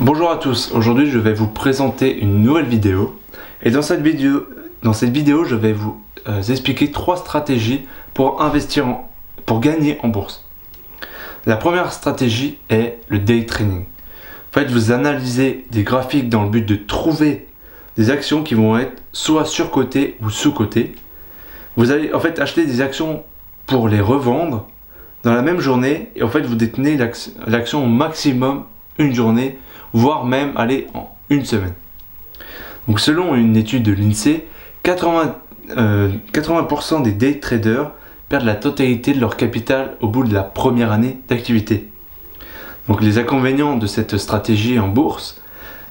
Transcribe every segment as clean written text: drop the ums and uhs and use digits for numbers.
Bonjour à tous, aujourd'hui je vais vous présenter une nouvelle vidéo et dans cette vidéo je vais vous expliquer 3 stratégies pour pour gagner en bourse. La première stratégie est le day trading. En fait, vous analysez des graphiques dans le but de trouver des actions qui vont être soit surcotées ou sous-cotées. Vous allez en fait acheter des actions pour les revendre dans la même journée et en fait vous détenez l'action au maximum une journée, voire même aller en une semaine. Donc selon une étude de l'INSEE, 80% des day traders perdent la totalité de leur capital au bout de la première année d'activité. Donc les inconvénients de cette stratégie en bourse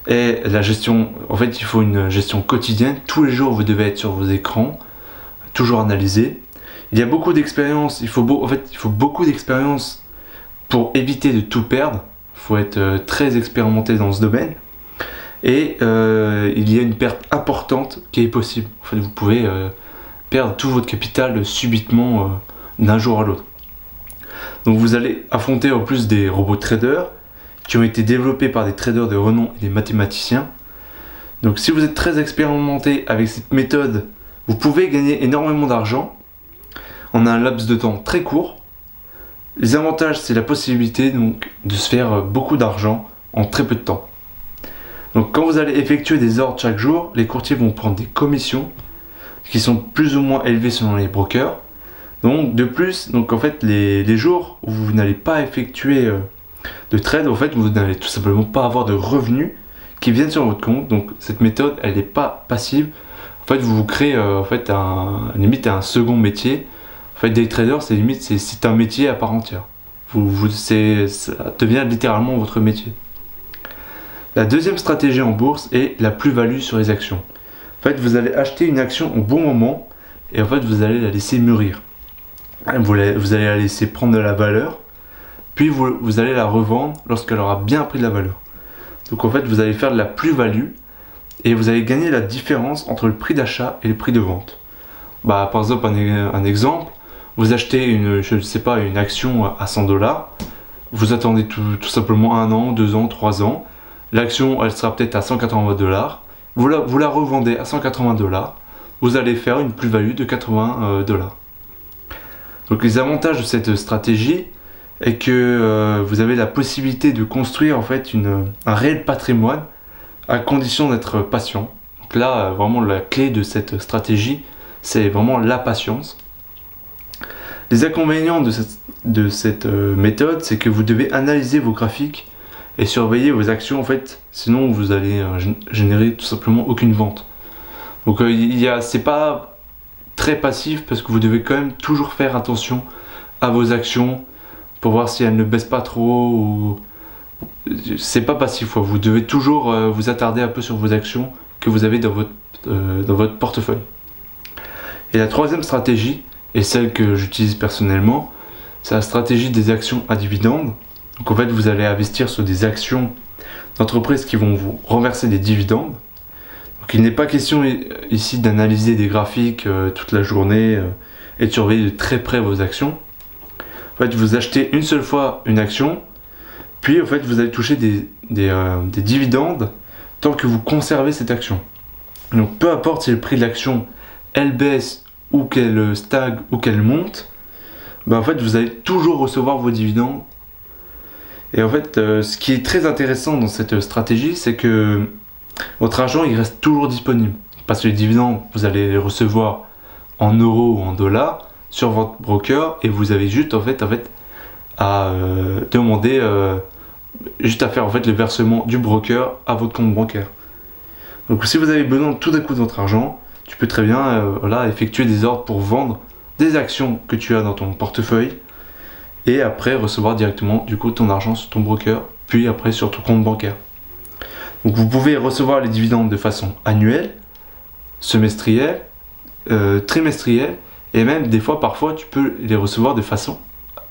est la gestion. En fait, il faut une gestion quotidienne. Tous les jours, vous devez être sur vos écrans, toujours analyser. Il y a beaucoup d'expérience. Il faut beaucoup d'expérience pour éviter de tout perdre. Il faut être très expérimenté dans ce domaine. Et il y a une perte importante qui est possible. En fait, vous pouvez perdre tout votre capital subitement d'un jour à l'autre. Donc vous allez affronter en plus des robots traders qui ont été développés par des traders de renom et des mathématiciens. Donc si vous êtes très expérimenté avec cette méthode, vous pouvez gagner énormément d'argent en un laps de temps très court. Les avantages, c'est la possibilité donc de se faire beaucoup d'argent en très peu de temps. Donc quand vous allez effectuer des ordres chaque jour, les courtiers vont prendre des commissions qui sont plus ou moins élevées selon les brokers. Donc de plus, en fait les jours où vous n'allez pas effectuer de trade, en fait vous n'allez tout simplement pas avoir de revenus qui viennent sur votre compte. Donc cette méthode, elle n'est pas passive. En fait vous créez limite un second métier. En fait day trader, c'est un métier à part entière. Ça devient littéralement votre métier. La deuxième stratégie en bourse est la plus-value sur les actions. En fait, vous allez acheter une action au bon moment et en fait, vous allez la laisser mûrir. Vous allez la laisser prendre de la valeur, puis vous allez la revendre lorsqu'elle aura bien pris de la valeur. Donc en fait, vous allez faire de la plus-value et vous allez gagner la différence entre le prix d'achat et le prix de vente. Par exemple, un exemple, vous achetez une action à 100 $, vous attendez tout simplement 1 an, 2 ans, 3 ans, l'action elle sera peut-être à 180 $, vous la revendez à 180 $, vous allez faire une plus-value de 80 $. Donc les avantages de cette stratégie est que vous avez la possibilité de construire en fait un réel patrimoine à condition d'être patient. Donc là, vraiment la clé de cette stratégie, c'est vraiment la patience. Les inconvénients de cette méthode, c'est que vous devez analyser vos graphiques et surveiller vos actions en fait, sinon vous allez générer tout simplement aucune vente. Donc c'est pas très passif parce que vous devez quand même toujours faire attention à vos actions pour voir si elles ne baissent pas trop ou c'est pas passif. Vous devez toujours vous attarder un peu sur vos actions que vous avez dans votre portefeuille. Et la troisième stratégie, et celle que j'utilise personnellement, c'est la stratégie des actions à dividendes. Donc en fait, vous allez investir sur des actions d'entreprises qui vont vous renverser des dividendes. Donc il n'est pas question ici d'analyser des graphiques toute la journée et de surveiller de très près vos actions. En fait, vous achetez une seule fois une action, puis en fait, vous allez toucher des dividendes tant que vous conservez cette action. Donc peu importe si le prix de l'action elle baisse ou qu'elle stagne ou qu'elle monte, en fait, vous allez toujours recevoir vos dividendes. Et en fait, ce qui est très intéressant dans cette stratégie, c'est que votre argent il reste toujours disponible. Parce que les dividendes, vous allez les recevoir en euros ou en dollars sur votre broker et vous avez juste à demander, juste à faire le versement du broker à votre compte bancaire. Donc si vous avez besoin tout d'un coup de votre argent, tu peux très bien effectuer des ordres pour vendre des actions que tu as dans ton portefeuille et après recevoir directement du coup ton argent sur ton broker, puis après sur ton compte bancaire. Donc vous pouvez recevoir les dividendes de façon annuelle, semestrielle, trimestrielle et même parfois tu peux les recevoir de façon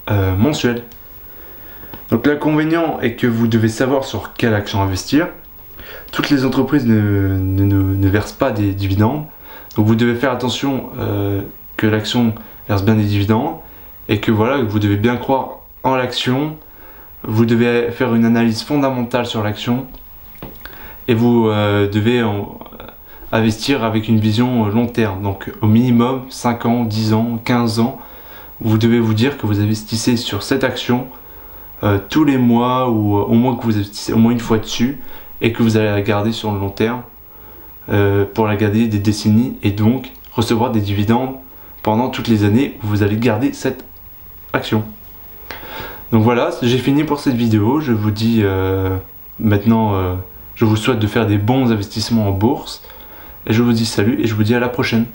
mensuelle. Donc l'inconvénient est que vous devez savoir sur quelle action investir. Toutes les entreprises ne versent pas des dividendes. Donc vous devez faire attention que l'action verse bien des dividendes et que vous devez bien croire en l'action. Vous devez faire une analyse fondamentale sur l'action et vous devez investir avec une vision long terme, donc au minimum 5 ans, 10 ans, 15 ans. Vous devez vous dire que vous investissez sur cette action tous les mois, ou au moins que vous investissez au moins une fois dessus, et que vous allez la garder sur le long terme pour la garder des décennies, et donc recevoir des dividendes pendant toutes les années où vous allez garder cette action. Donc voilà, j'ai fini pour cette vidéo. Je vous dis maintenant, je vous souhaite de faire des bons investissements en bourse, et je vous dis salut et je vous dis à la prochaine.